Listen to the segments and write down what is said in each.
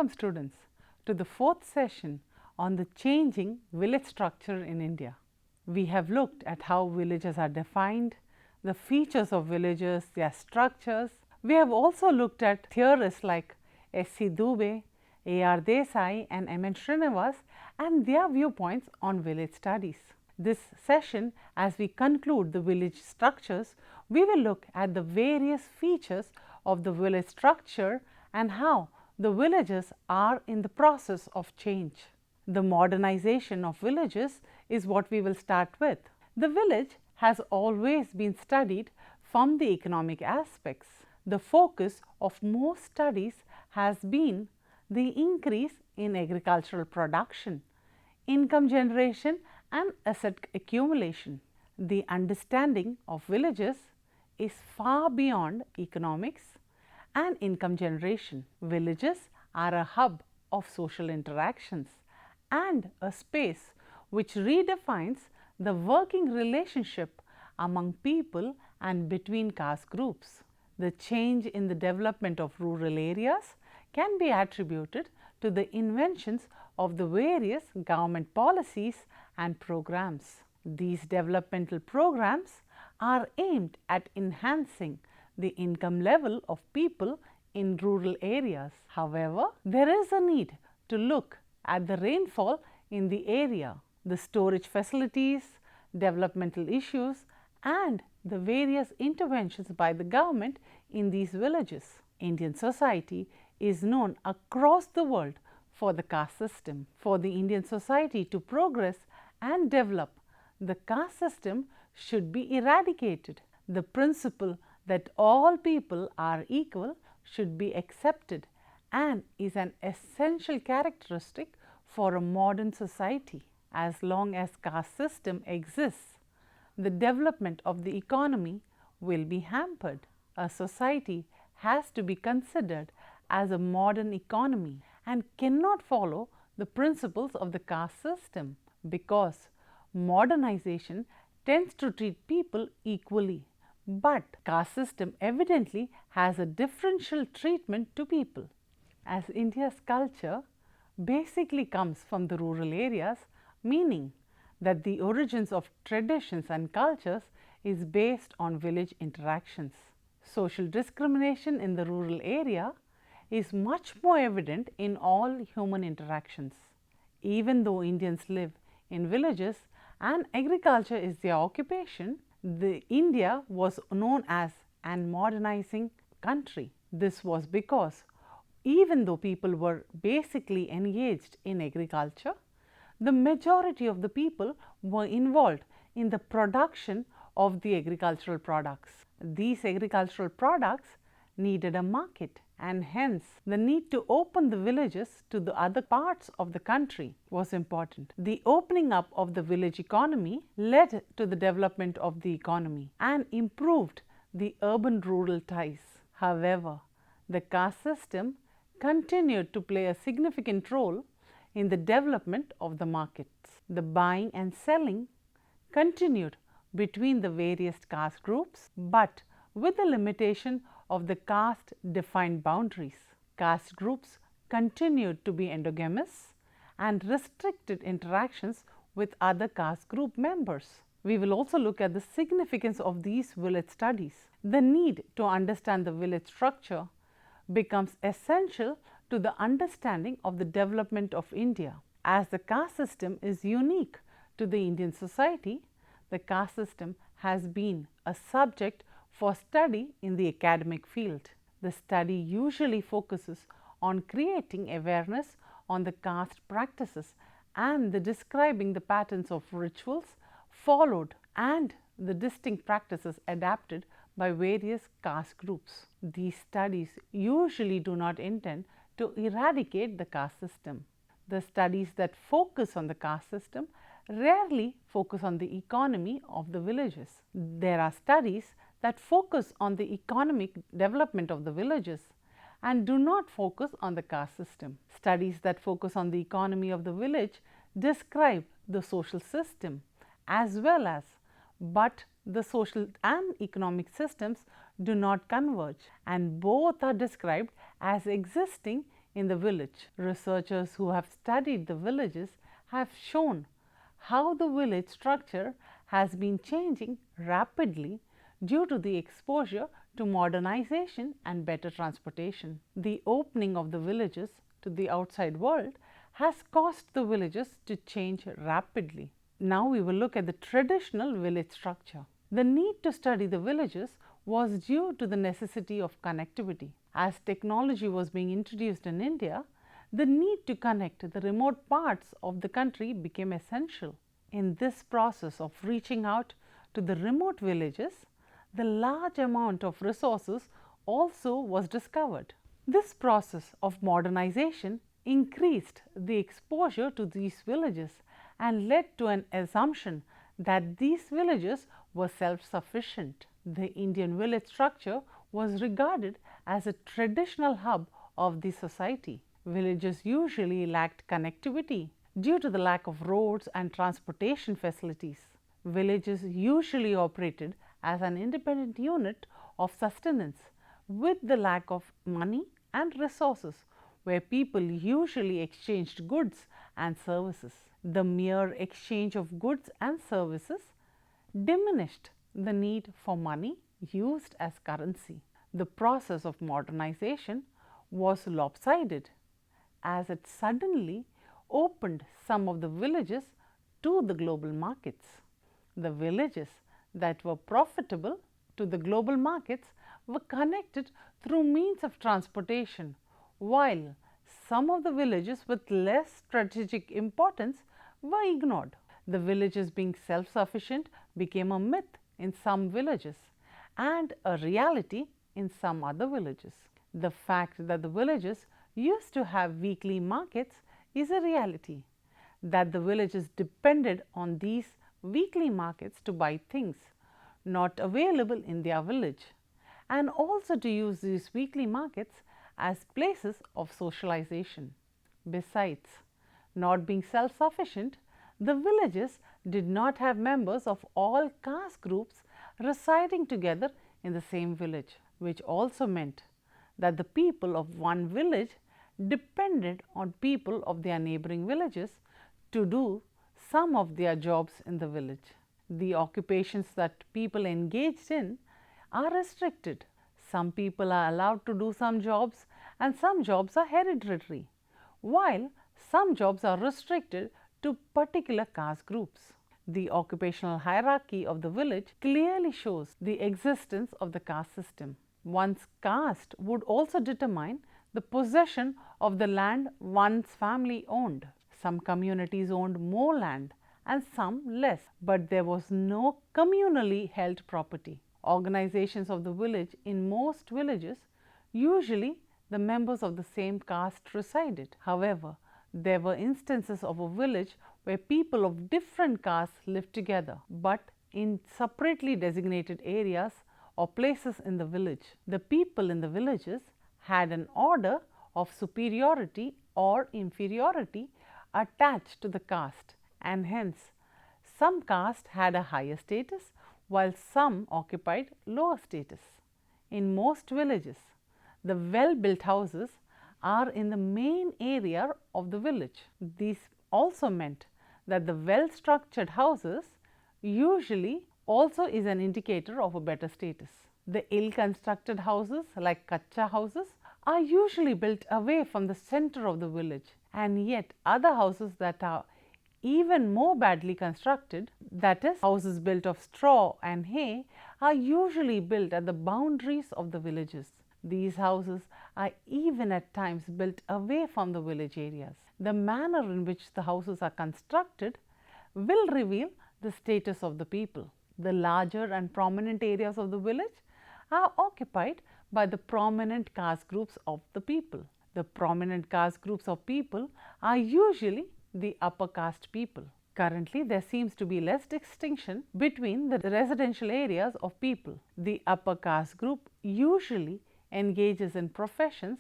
Welcome students to the fourth session on the changing village structure in India. We have looked at how villages are defined, the features of villages, their structures. We have also looked at theorists like S.C. Dubey, A.R. Desai and M.N. and their viewpoints on village studies. This session, as we conclude the village structures, we will look at the various features of the village structure and how the villages are in the process of change. The modernization of villages is what we will start with. The village has always been studied from the economic aspects. The focus of most studies has been the increase in agricultural production, income generation and asset accumulation. The understanding of villages is far beyond economics and income generation. Villages are a hub of social interactions and a space which redefines the working relationship among people and between caste groups. The change in the development of rural areas can be attributed to the inventions of the various government policies and programs. These developmental programs are aimed at enhancing the income level of people in rural areas. However, there is a need to look at the rainfall in the area, the storage facilities, developmental issues and the various interventions by the government in these villages. Indian society is known across the world for the caste system. For the Indian society to progress and develop, the caste system should be eradicated. The principle that all people are equal should be accepted and is an essential characteristic for a modern society. As long as caste system exists, the development of the economy will be hampered. A society has to be considered as a modern economy and cannot follow the principles of the caste system, because modernization tends to treat people equally. But caste system evidently has a differential treatment to people. As India's culture basically comes from the rural areas, meaning that the origins of traditions and cultures is based on village interactions. Social discrimination in the rural area is much more evident in all human interactions. Even though Indians live in villages and agriculture is their occupation, India was known as an modernizing country. This was because even though people were basically engaged in agriculture, the majority of the people were involved in the production of the agricultural products. These agricultural products needed a market, and hence the need to open the villages to the other parts of the country was important. The opening up of the village economy led to the development of the economy and improved the urban-rural ties. However, the caste system continued to play a significant role in the development of the markets. The buying and selling continued between the various caste groups, but with the limitation of the caste defined boundaries. Caste groups continued to be endogamous and restricted interactions with other caste group members. We will also look at the significance of these village studies. The need to understand the village structure becomes essential to the understanding of the development of India. As the caste system is unique to the Indian society, the caste system has been a subject for study in the academic field. The study usually focuses on creating awareness on the caste practices and the describing the patterns of rituals followed and the distinct practices adapted by various caste groups. These studies usually do not intend to eradicate the caste system. The studies that focus on the caste system rarely focus on the economy of the villages. There are studies that focus on the economic development of the villages and do not focus on the caste system. Studies that focus on the economy of the village describe the social system as well as, but the social and economic systems do not converge, and both are described as existing in the village. Researchers who have studied the villages have shown how the village structure has been changing rapidly due to the exposure to modernization and better transportation. The opening of the villages to the outside world has caused the villages to change rapidly. Now we will look at the traditional village structure. The need to study the villages was due to the necessity of connectivity. As technology was being introduced in India, the need to connect the remote parts of the country became essential. In this process of reaching out to the remote villages, the large amount of resources also was discovered. This process of modernization increased the exposure to these villages and led to an assumption that these villages were self-sufficient. The Indian village structure was regarded as a traditional hub of the society. Villages usually lacked connectivity due to the lack of roads and transportation facilities. Villages usually operated as an independent unit of sustenance with the lack of money and resources, where people usually exchanged goods and services. The mere exchange of goods and services diminished the need for money used as currency. The process of modernization was lopsided as it suddenly opened some of the villages to the global markets. The villages that were profitable to the global markets were connected through means of transportation, while some of the villages with less strategic importance were ignored. The villages being self-sufficient became a myth in some villages and a reality in some other villages. The fact that the villages used to have weekly markets is a reality. That the villages depended on these weekly markets to buy things not available in their village, and also to use these weekly markets as places of socialization. Besides not being self-sufficient, the villages did not have members of all caste groups residing together in the same village, which also meant that the people of one village depended on people of their neighboring villages to do some of their jobs in the village. The occupations that people engaged in are restricted. Some people are allowed to do some jobs and some jobs are hereditary, while some jobs are restricted to particular caste groups. The occupational hierarchy of the village clearly shows the existence of the caste system. One's caste would also determine the possession of the land one's family owned. Some communities owned more land and some less, but there was no communally held property. Organizations of the village in most villages, usually the members of the same caste resided. However, there were instances of a village where people of different castes lived together, but in separately designated areas or places in the village. The people in the villages had an order of superiority or inferiority attached to the caste, and hence some caste had a higher status while some occupied lower status. In most villages, the well-built houses are in the main area of the village. This also meant that the well-structured houses usually also is an indicator of a better status. The ill-constructed houses like kacha houses are usually built away from the center of the village, and yet other houses that are even more badly constructed, that is, houses built of straw and hay, are usually built at the boundaries of the villages. These houses are even at times built away from the village areas. The manner in which the houses are constructed will reveal the status of the people. The larger and prominent areas of the village are occupied by the prominent caste groups of the people. The prominent caste groups of people are usually the upper caste people. Currently, there seems to be less distinction between the residential areas of people. The upper caste group usually engages in professions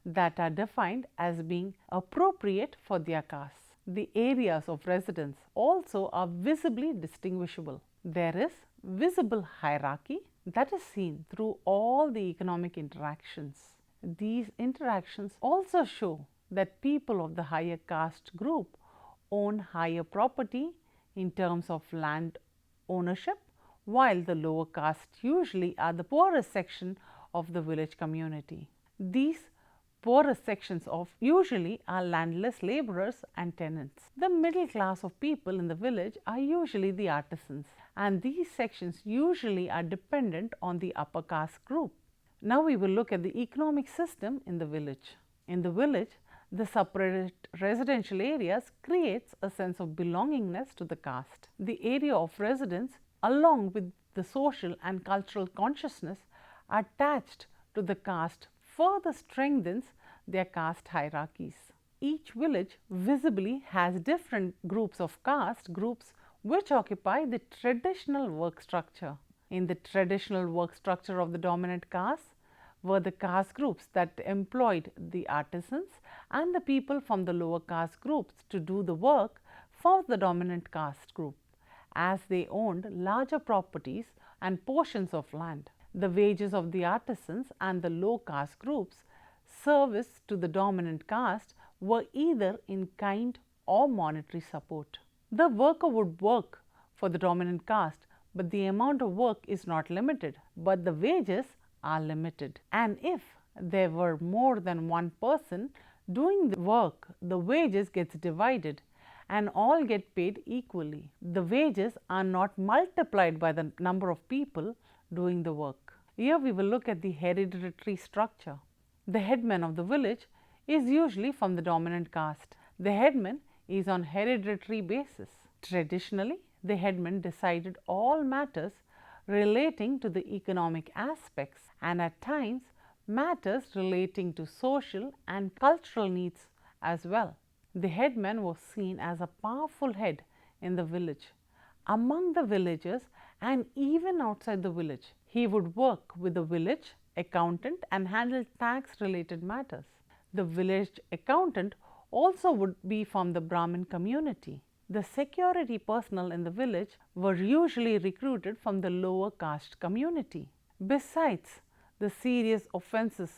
that are defined as being appropriate for their castes. The areas of residence also are visibly distinguishable. There is visible hierarchy that is seen through all the economic interactions. These interactions also show that people of the higher caste group own higher property in terms of land ownership, while the lower caste usually are the poorest section of the village community. These poorest sections of usually are landless laborers and tenants. The middle class of people in the village are usually the artisans, and these sections usually are dependent on the upper caste group. Now we will look at the economic system in the village. In the village, the separate residential areas creates a sense of belongingness to the caste. The area of residence, along with the social and cultural consciousness attached to the caste, further strengthens their caste hierarchies. Each village visibly has different groups of caste groups which occupy the traditional work structure. In the traditional work structure of the dominant caste were the caste groups that employed the artisans and the people from the lower caste groups to do the work for the dominant caste group, as they owned larger properties and portions of land. The wages of the artisans and the low caste groups service to the dominant caste were either in kind or monetary support. The worker would work for the dominant caste, but the amount of work is not limited, but the wages are limited. And if there were more than one person doing the work, the wages gets divided and all get paid equally. The wages are not multiplied by the number of people doing the work. Here we will look at the hereditary structure. The headman of the village is usually from the dominant caste. The headman is on hereditary basis. Traditionally, the headman decided all matters relating to the economic aspects and at times matters relating to social and cultural needs as well. The headman was seen as a powerful head in the village, among the villagers and even outside the village. He would work with the village accountant and handle tax related matters. The village accountant also would be from the Brahmin community. The security personnel in the village were usually recruited from the lower caste community. Besides the serious offences,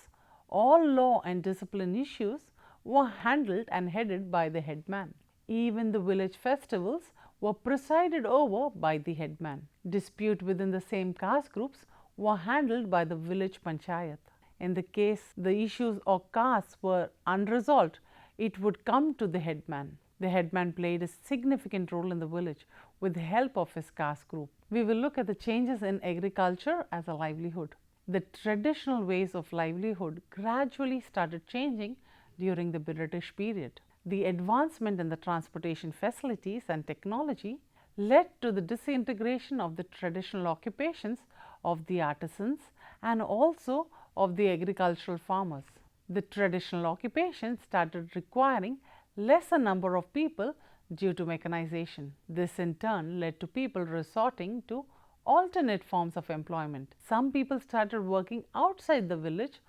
all law and discipline issues were handled and headed by the headman. Even the village festivals were presided over by the headman. Dispute within the same caste groups were handled by the village panchayat. In the case the issues or castes were unresolved, it would come to the headman. The headman played a significant role in the village with the help of his caste group. We will look at the changes in agriculture as a livelihood. The traditional ways of livelihood gradually started changing during the British period. The advancement in the transportation facilities and technology led to the disintegration of the traditional occupations of the artisans and also of the agricultural farmers. The traditional occupations started requiring lesser number of people due to mechanization. This in turn led to people resorting to alternate forms of employment. Some people started working outside the village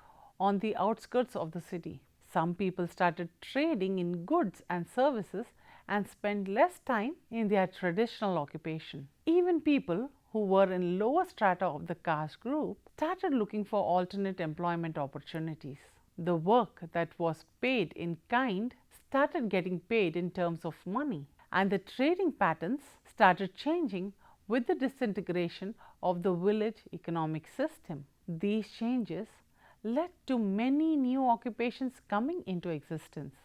on the outskirts of the city. Some people started trading in goods and services and spent less time in their traditional occupation. Even people who were in lower strata of the caste group started looking for alternate employment opportunities. The work that was paid in kind started getting paid in terms of money, and the trading patterns started changing with the disintegration of the village economic system. These changes led to many new occupations coming into existence.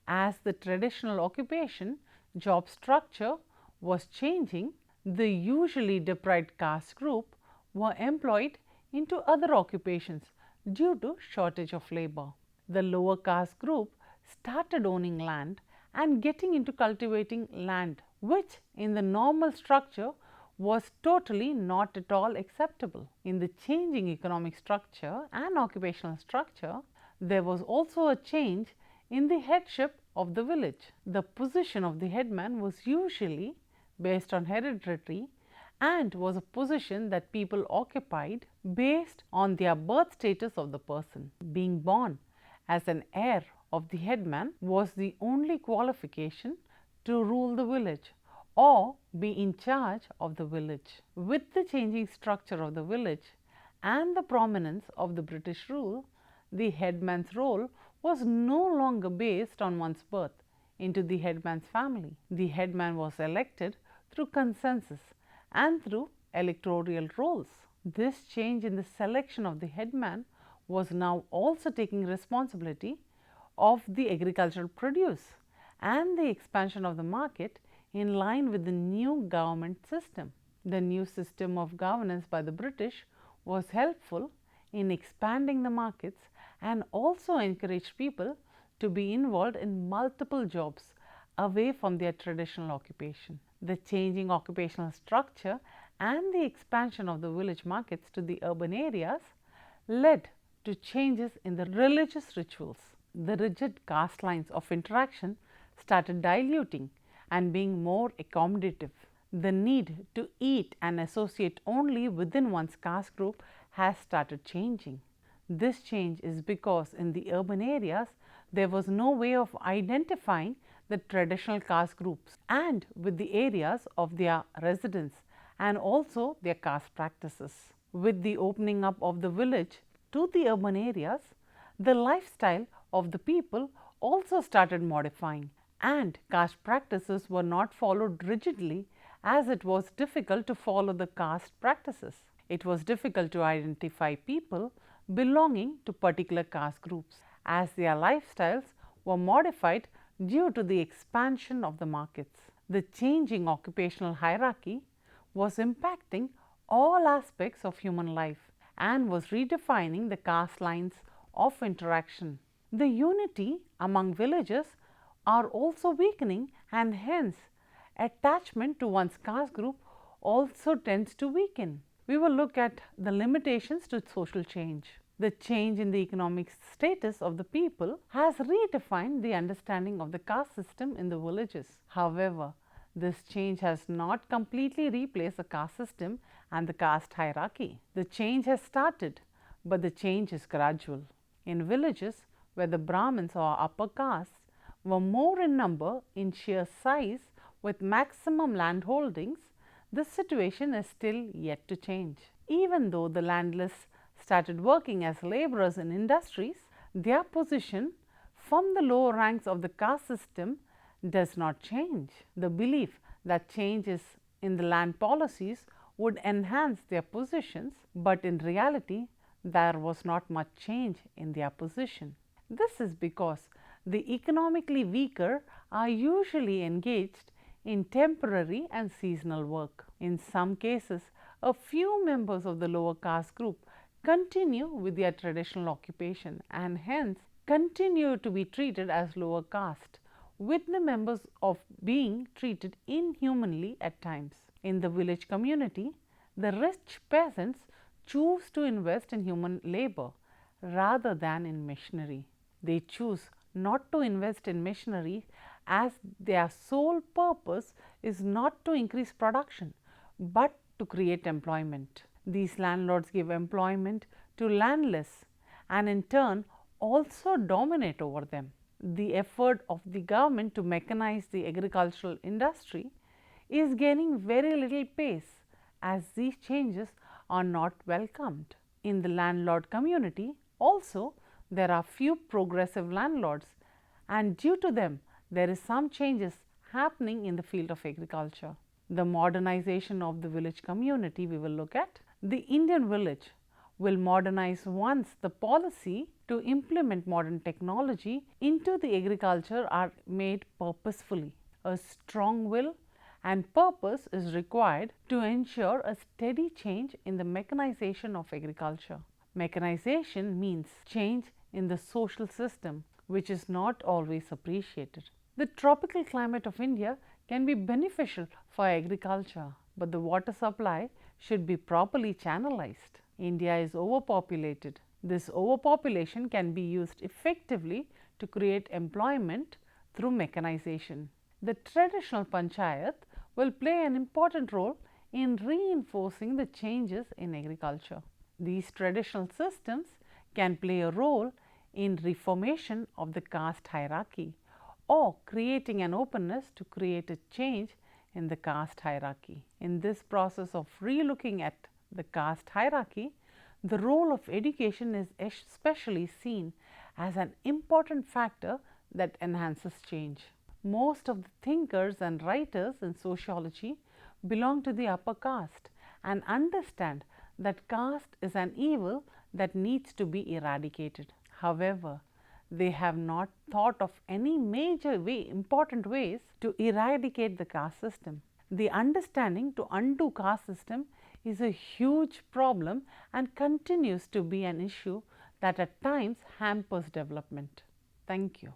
As the traditional occupation job structure was changing, the usually deprived caste group were employed into other occupations due to shortage of labor. The lower caste group started owning land and getting into cultivating land, which in the normal structure was totally not at all acceptable. In the changing economic structure and occupational structure, there was also a change in the headship of the village. The position of the headman was usually based on hereditary and was a position that people occupied based on their birth status of the person. Being born as an heir of the headman was the only qualification to rule the village or be in charge of the village. With the changing structure of the village and the prominence of the British rule, the headman's role was no longer based on one's birth into the headman's family. The headman was elected through consensus and through electoral rolls. This change in the selection of the headman was now also taking responsibility of the agricultural produce and the expansion of the market in line with the new government system. The new system of governance by the British was helpful in expanding the markets and also encouraged people to be involved in multiple jobs away from their traditional occupation. The changing occupational structure and the expansion of the village markets to the urban areas led to changes in the religious rituals. The rigid caste lines of interaction started diluting and being more accommodative. The need to eat and associate only within one's caste group has started changing. This change is because in the urban areas there was no way of identifying the traditional caste groups and with the areas of their residence and also their caste practices. With the opening up of the village to the urban areas, the lifestyle of the people also started modifying, and caste practices were not followed rigidly as it was difficult to follow the caste practices. It was difficult to identify people belonging to particular caste groups as their lifestyles were modified due to the expansion of the markets. The changing occupational hierarchy was impacting all aspects of human life and was redefining the caste lines of interaction. The unity among villages are also weakening, and hence attachment to one's caste group also tends to weaken. We will look at the limitations to social change. The change in the economic status of the people has redefined the understanding of the caste system in the villages. However, this change has not completely replaced the caste system and the caste hierarchy. The change has started, but the change is gradual. In villages where the Brahmins or upper castes were more in number in sheer size with maximum land holdings, this situation is still yet to change. Even though the landless started working as laborers in industries, their position from the lower ranks of the caste system does not change. The belief that changes in the land policies would enhance their positions, but in reality there was not much change in their position. This is because the economically weaker are usually engaged in temporary and seasonal work. In some cases, a few members of the lower caste group continue with their traditional occupation and hence continue to be treated as lower caste, with the members of being treated inhumanly at times. In the village community, the rich peasants choose to invest in human labor rather than in machinery. They choose not to invest in machinery as their sole purpose is not to increase production, but to create employment. These landlords give employment to landless and in turn also dominate over them. The effort of the government to mechanize the agricultural industry is gaining very little pace as these changes are not welcomed. In the landlord community also there are few progressive landlords, and due to them there is some changes happening in the field of agriculture. The modernization of the village community we will look at. The Indian village will modernize once the policy to implement modern technology into the agriculture are made purposefully. A strong will and purpose is required to ensure a steady change in the mechanization of agriculture. Mechanization means change in the social system, which is not always appreciated. The tropical climate of India can be beneficial for agriculture, but the water supply should be properly channelized. India is overpopulated. This overpopulation can be used effectively to create employment through mechanization. The traditional panchayat will play an important role in reinforcing the changes in agriculture. These traditional systems can play a role in reformation of the caste hierarchy or creating an openness to create a change in the caste hierarchy. In this process of relooking at the caste hierarchy, The role of education is especially seen as an important factor that enhances change. Most of the thinkers and writers in sociology belong to the upper caste and understand that caste is an evil that needs to be eradicated. However, they have not thought of any important ways to eradicate the caste system. The understanding to undo caste system is a huge problem and continues to be an issue that at times hampers development. Thank you.